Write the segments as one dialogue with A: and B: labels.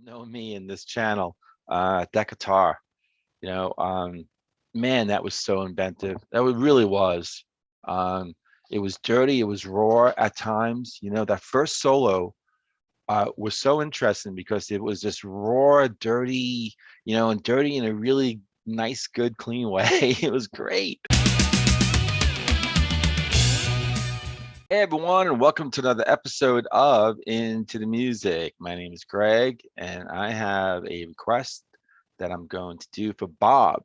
A: know me in this channel, that guitar, you know, um, man, that was so inventive. Really was. Um, it was dirty. It was raw at times. That first solo was so interesting because it was just raw, dirty, and dirty in a really nice, good, clean way. It was great. Hey everyone, and welcome to another episode of Into the Music. My name is Greg, and I have a request that I'm going to do for Bob.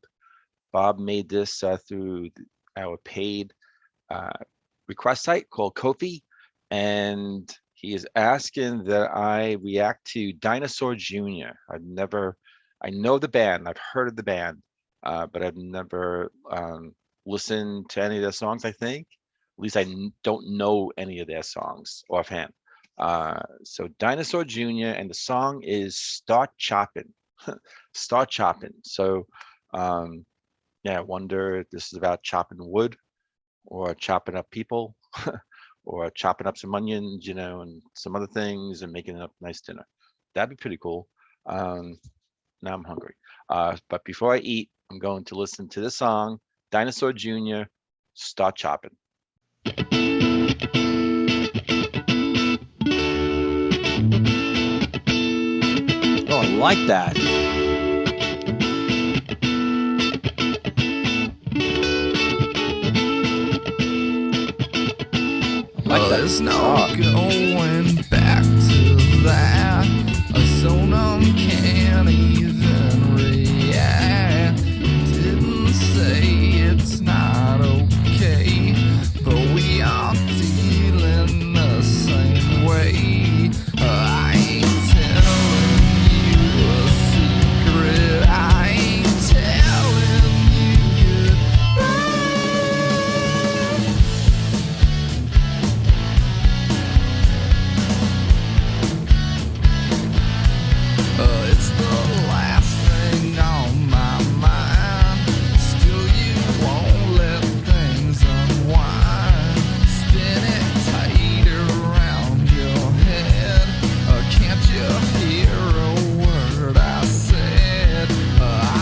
A: Bob made this through our paid uh, request site called Kofi, and he is asking that I react to Dinosaur Jr. I know the band, I've heard of the band, but I've never listened to any of their songs, I think. At least don't know any of their songs offhand. So Dinosaur Jr. and the song is Start Choppin'. Start Choppin'. So um, yeah, I wonder if this is about chopping wood or chopping up people or chopping up some onions, and some other things and making a nice dinner. That'd be pretty cool. Um, Now I'm hungry. But before I eat, I'm going to listen to this song, Dinosaur Jr., Start Chopping. Oh, I like that.
B: There's no going back to that. So numb can't even react. Didn't say it's not okay, but we are dealing the same way. I ain't telling you a secret. I ain't telling you goodbye. It's the last thing on my mind. Still, you won't let things unwind. Spin it tight around your head. Can't you hear a word I said? I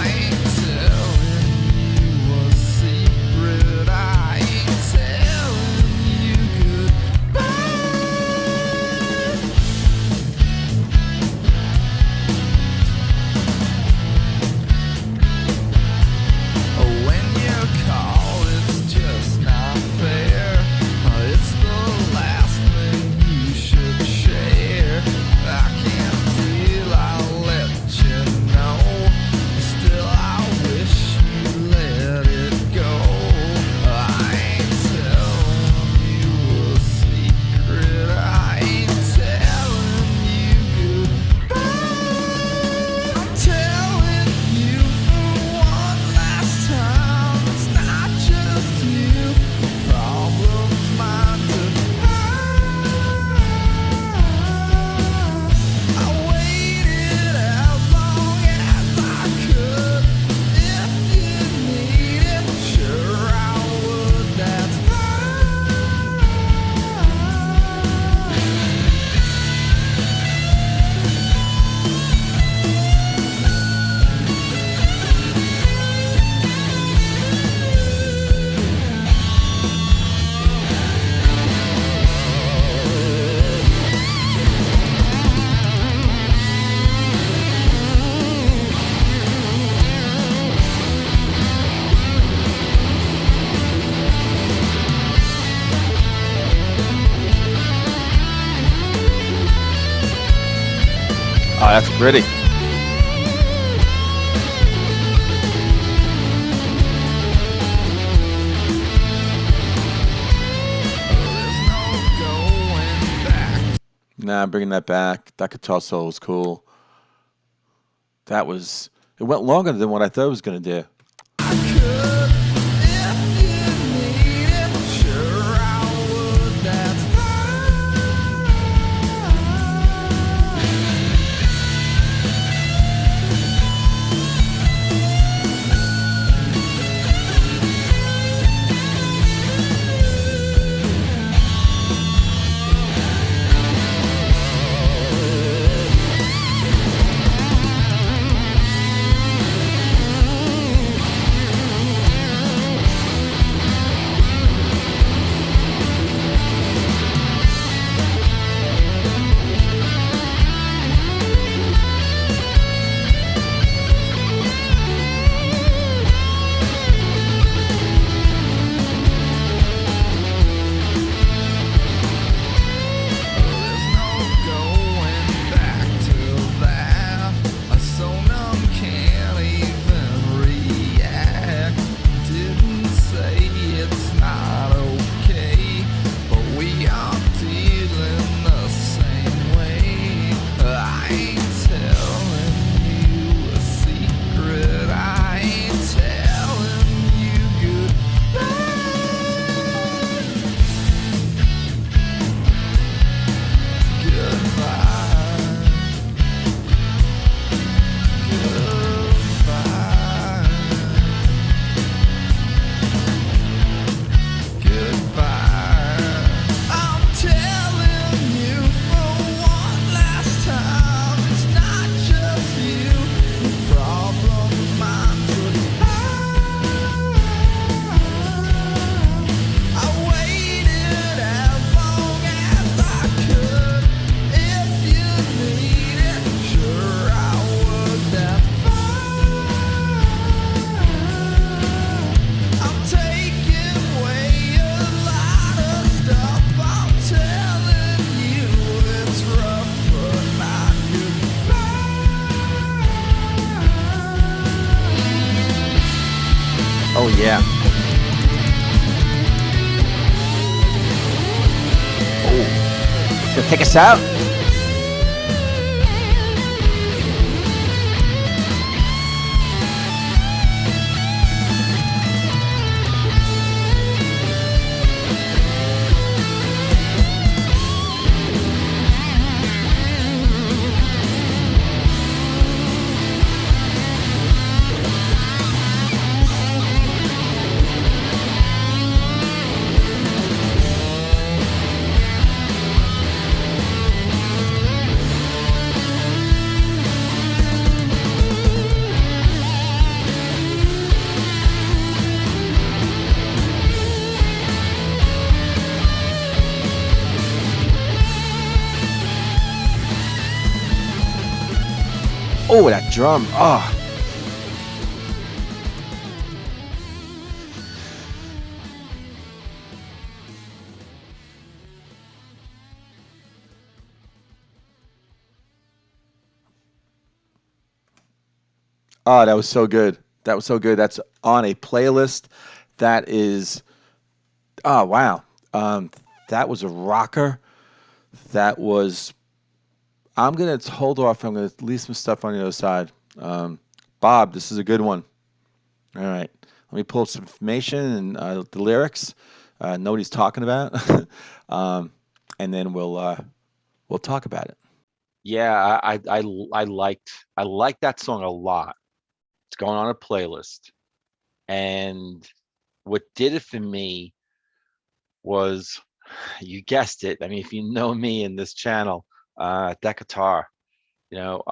B: ain't telling you a secret. I ain't telling you goodbye. When you call, it's just not fair. It's the last thing you should share. I can't deal, I'll let you know. Still, I wish you let it go. I ain't telling you a secret. I ain't telling you goodbye. I'm telling you for one last time, it's not just you. The problem's mine too. I waited as long as I could. If you need it, sure I would. That's fine.
A: Oh, that's pretty.
B: There's no going back.
A: Nah, bringing that back. That guitar solo was cool. It went longer than what I thought it was going to do.
B: I could, if you need it, sure I would. That's fine.
A: Yeah. Oh, gonna take us out. Oh, that drum. Oh, oh, that was so good. That was so good. That's on a playlist. That is. Oh wow. Um, that was a rocker. That was. I'm gonna hold off. I'm gonna leave some stuff on the other side. Um, Bob, this is a good one. All right. Let me pull up some information and the lyrics. Know what he's talking about, um, and then we'll talk about it. Yeah, I liked that song a lot. It's going on a playlist, and what did it for me was, you guessed it. I mean, if you know me in this channel, that guitar, you know,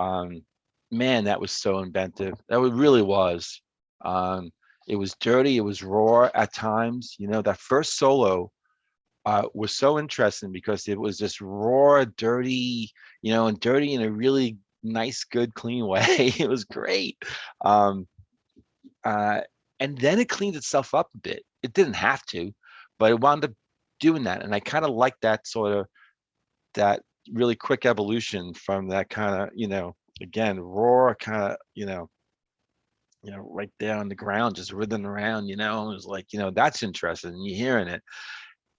A: man, that was so inventive. Really was. Um, it was dirty. It was raw at times. You know, that first solo was so interesting because it was just raw, dirty, and dirty in a really nice, good, clean way. It was great. Um, uh, and then it cleaned itself up a bit. It didn't have to, but it wound up doing that. And I kind of like that really quick evolution from that kind of, again, raw kind of, right there on the ground, just writhing around, it was like, that's interesting. You're hearing it.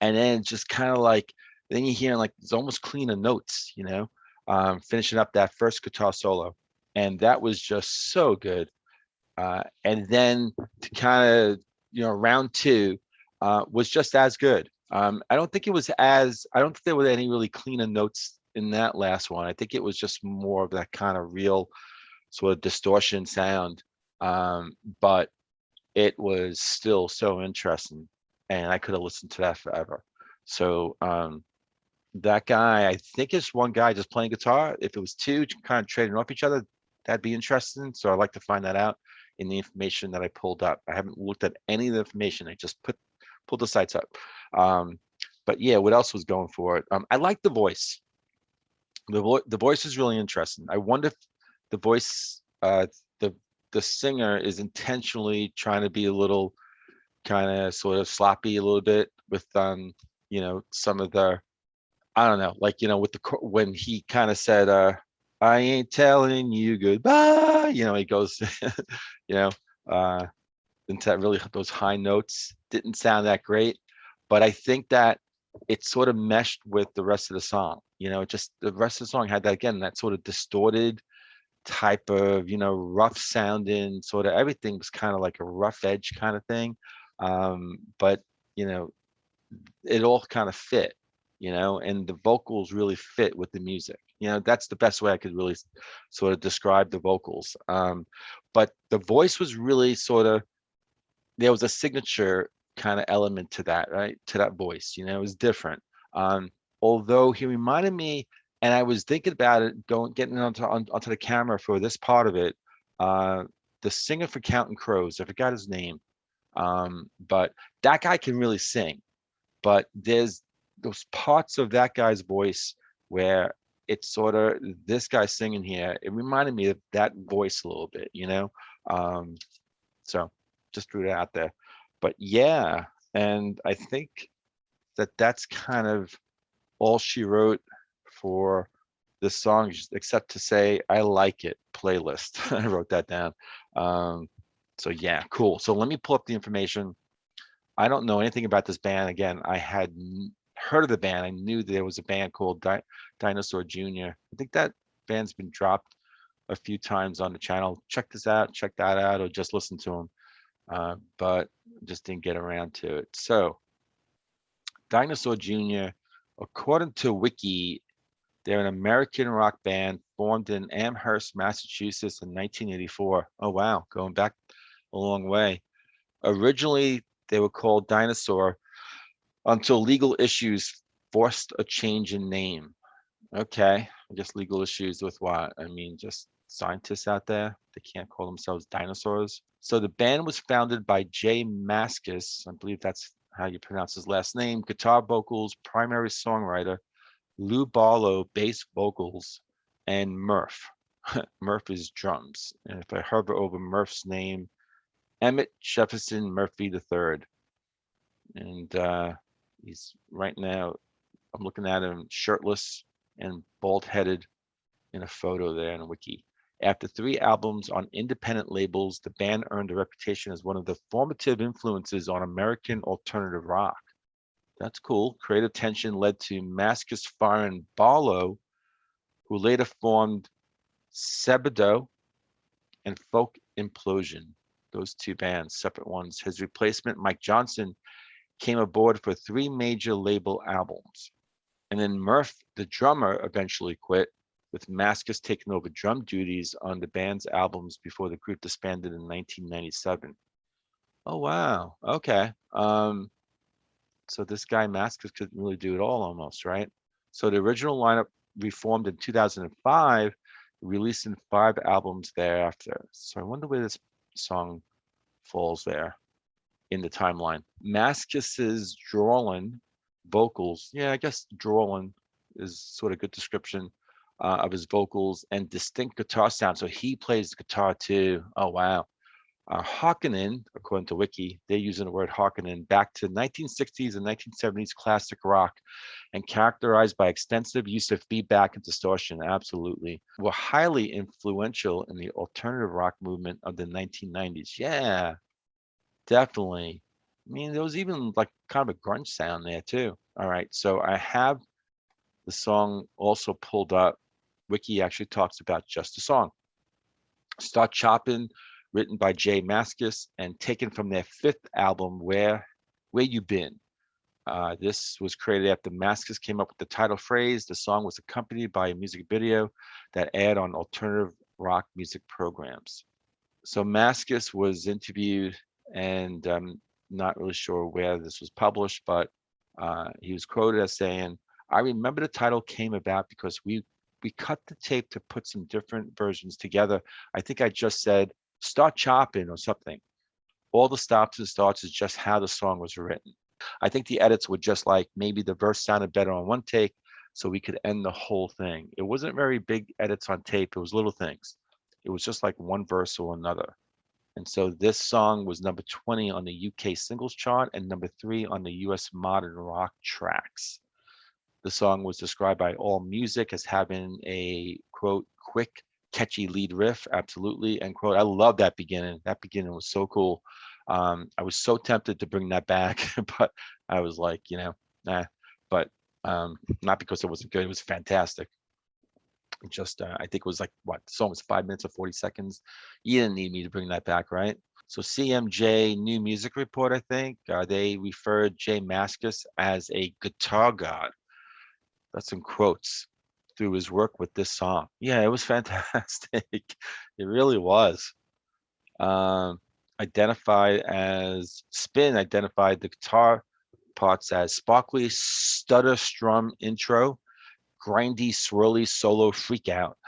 A: And then just kind of like, then you're hearing like it's almost cleaner notes, finishing up that first guitar solo. And that was just so good. And then to kind of, round two was just as good. I don't think there were any really cleaner notes in that last one. I think it was just more of that kind of real sort of distortion sound. But it was still so interesting, and I could have listened to that forever. So that guy, I think it's one guy just playing guitar. If it was two kind of trading off each other, that'd be interesting. So I'd like to find that out in the information that I pulled up. I haven't looked at any of the information. I just pulled the sites up. Um, but yeah, what else was going for it? I like the voice. The voice is really interesting. I wonder if the voice, the the singer is intentionally trying to be a little kind of sort of sloppy a little bit with some of the, I don't know, like, with when he kind of said, I ain't telling you goodbye, he goes, you know, uh, into that really, those high notes didn't sound that great, but I think that it sort of meshed with the rest of the song. Just the rest of the song had that, again, that sort of distorted type of, rough sounding, sort of everything was kind of like a rough edge kind of thing. But you know, it all kind of fit, and the vocals really fit with the music. That's the best way I could really sort of describe the vocals. But the voice was really sort of, there was a signature kind of element to that, right? To that voice, it was different. Um, Although he reminded me, and I was thinking about it, getting onto the camera for this part of it. Uh, the singer for Counting Crows, I forgot his name, but that guy can really sing. But there's those parts of that guy's voice where it's sort of, this guy singing here. It reminded me of that voice a little bit. Um, so just threw that out there. But yeah, and I think that that's kind of all she wrote for this song, except to say, I like it playlist. I wrote that down. Um, So yeah, cool. So let me pull up the information. I don't know anything about this band. Again, I had heard of the band. I knew there was a band called Dinosaur Jr. I think that band's been dropped a few times on the channel. Check this out, check that out, or just listen to them. But just didn't get around to it. So Dinosaur Jr., according to Wiki, they're an American rock band formed in Amherst, Massachusetts in 1984. Oh wow, going back a long way. Originally, they were called Dinosaur until legal issues forced a change in name. Okay, I guess legal issues with what? I mean, just scientists out there, they can't call themselves dinosaurs. So the band was founded by Jay Mascis, I believe that's how you pronounce his last name, guitar vocals, primary songwriter, Lou Barlow, bass vocals, and Murph. Murph is drums. And if I hover over Murph's name, Emmett Jefferson Murphy III. And he's right now, I'm looking at him shirtless and bald headed in a photo there in a wiki. After three albums on independent labels, the band earned a reputation as one of the formative influences on American alternative rock. That's cool. Creative tension led to Mascus firing Barlow, who later formed Sebadoh and Folk Implosion. Those two bands, separate ones. His replacement, Mike Johnson, came aboard for three major label albums. And then Murph, the drummer, eventually quit, with Mascus taking over drum duties on the band's albums before the group disbanded in 1997. Oh wow. Okay. So this guy Mascus couldn't really do it all almost, right? So the original lineup reformed in 2005, releasing five albums thereafter. So I wonder where this song falls there in the timeline. Mascus's drawling vocals, yeah, I guess drawling is sort of good description of his vocals and distinct guitar sound. So he plays the guitar too. Oh wow. Harkonnen, according to Wiki, they're using the word Harkonnen back to 1960s and 1970s classic rock and characterized by extensive use of feedback and distortion. Absolutely. Were highly influential in the alternative rock movement of the 1990s. Yeah, definitely. I mean, there was even like kind of a grunge sound there too. All right, so I have the song also pulled up. Wiki actually talks about just the song. Start Choppin', written by Jay Mascis and taken from their fifth album, Where You Been. This was created after Mascis came up with the title phrase. The song was accompanied by a music video that aired on alternative rock music programs. So Mascis was interviewed, and I'm not really sure where this was published, but he was quoted as saying, "I remember the title came about because we cut the tape to put some different versions together. I think I just said start chopping or something. All the stops and starts is just how the song was written. I think the edits were just like maybe the verse sounded better on one take, so we could end the whole thing. It wasn't very big edits on tape. It was little things. It was just like one verse or another. And so this song was number 20 on the UK singles chart and number 3 on the US modern rock tracks. The song was described by AllMusic as having a quote, quick, catchy lead riff. Absolutely. End quote. I love that beginning. That beginning was so cool. I was so tempted to bring that back, but I was like, nah. But not because it wasn't good. It was fantastic. Just, I think it was like, what, the song was 5 minutes or 40 seconds. You didn't need me to bring that back, right? So CMJ New Music Report, I think, they referred Jay Mascis as a guitar god. That's in quotes through his work with this song. Yeah, it was fantastic. It really was. Um, Spin identified the guitar parts as sparkly stutter strum intro, grindy swirly solo freak out.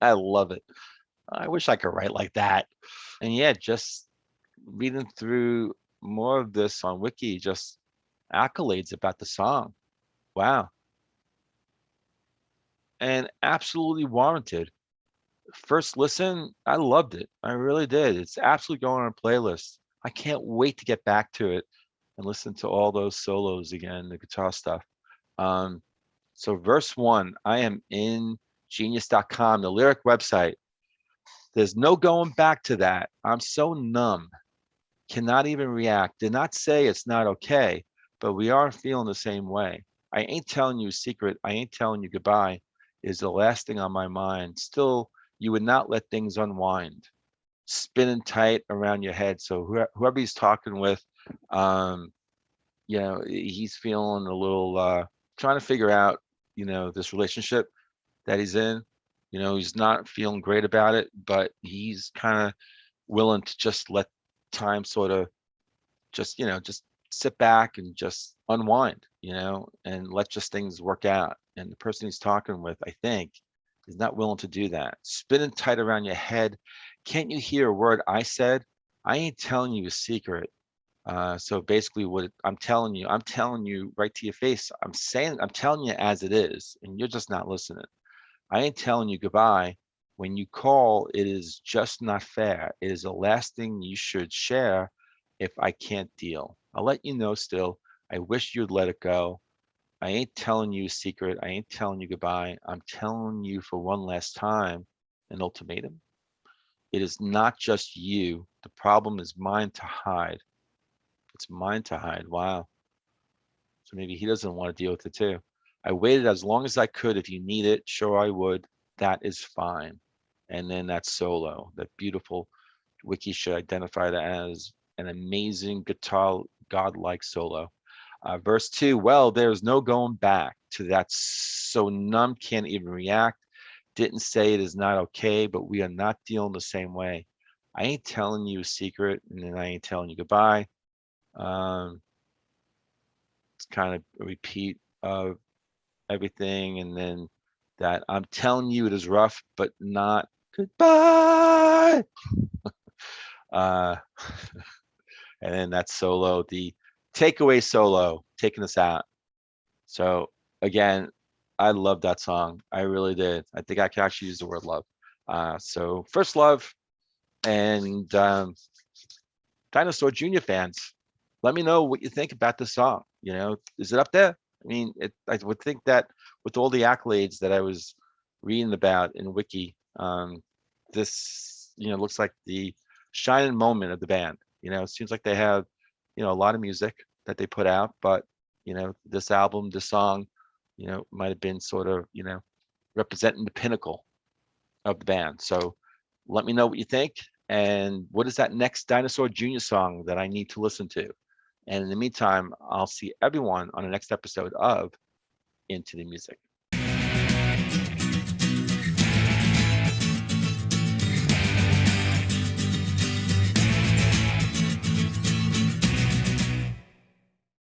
A: I love it. I wish I could write like that. And yeah, just reading through more of this on Wiki, just accolades about the song. Wow. And absolutely warranted. First listen, I loved it. I really did. It's absolutely going on a playlist. I can't wait to get back to it and listen to all those solos again, the guitar stuff. Um, so verse one, I am in genius.com, the lyric website. There's no going back to that. I'm so numb, cannot even react. Did not say it's not okay, but we are feeling the same way. I ain't telling you a secret. I ain't telling you goodbye is the last thing on my mind. Still, you would not let things unwind, spinning tight around your head. So whoever he's talking with, um, he's feeling a little trying to figure out, this relationship that he's in. He's not feeling great about it, but he's kind of willing to just let time sort of just sit back and just unwind, and let just things work out. And the person he's talking with, I think, is not willing to do that. Spinning tight around your head. Can't you hear a word I said? I ain't telling you a secret. So basically, what I'm telling you right to your face. I'm telling you as it is, and you're just not listening. I ain't telling you goodbye. When you call, it is just not fair. It is the last thing you should share if I can't deal. I'll let you know still. I wish you'd let it go. I ain't telling you a secret. I ain't telling you goodbye. I'm telling you for one last time an ultimatum. It is not just you. The problem is mine to hide. It's mine to hide. Wow. So maybe he doesn't want to deal with it too. I waited as long as I could. If you need it, sure I would. That is fine. And then that solo, that beautiful Wiki should identify that as an amazing guitar godlike solo. Verse 2, well, there's no going back to that. So numb can't even react. Didn't say it is not okay, but we are not dealing the same way. I ain't telling you a secret, and then I ain't telling you goodbye. Um, it's kind of a repeat of everything, and then that I'm telling you it is rough, but not goodbye. Uh, and then that solo, the takeaway solo, taking us out. So again, I love that song. I really did. I think I can actually use the word love. So first love and Dinosaur Junior fans, let me know what you think about the song. Is it up there? I mean, I would think that with all the accolades that I was reading about in Wiki, this looks like the shining moment of the band. It seems like they have a lot of music that they put out, but this album, this song, might have been sort of representing the pinnacle of the band. So let me know what you think. And what is that next Dinosaur Jr. song that I need to listen to? And in the meantime, I'll see everyone on the next episode of Into the Music.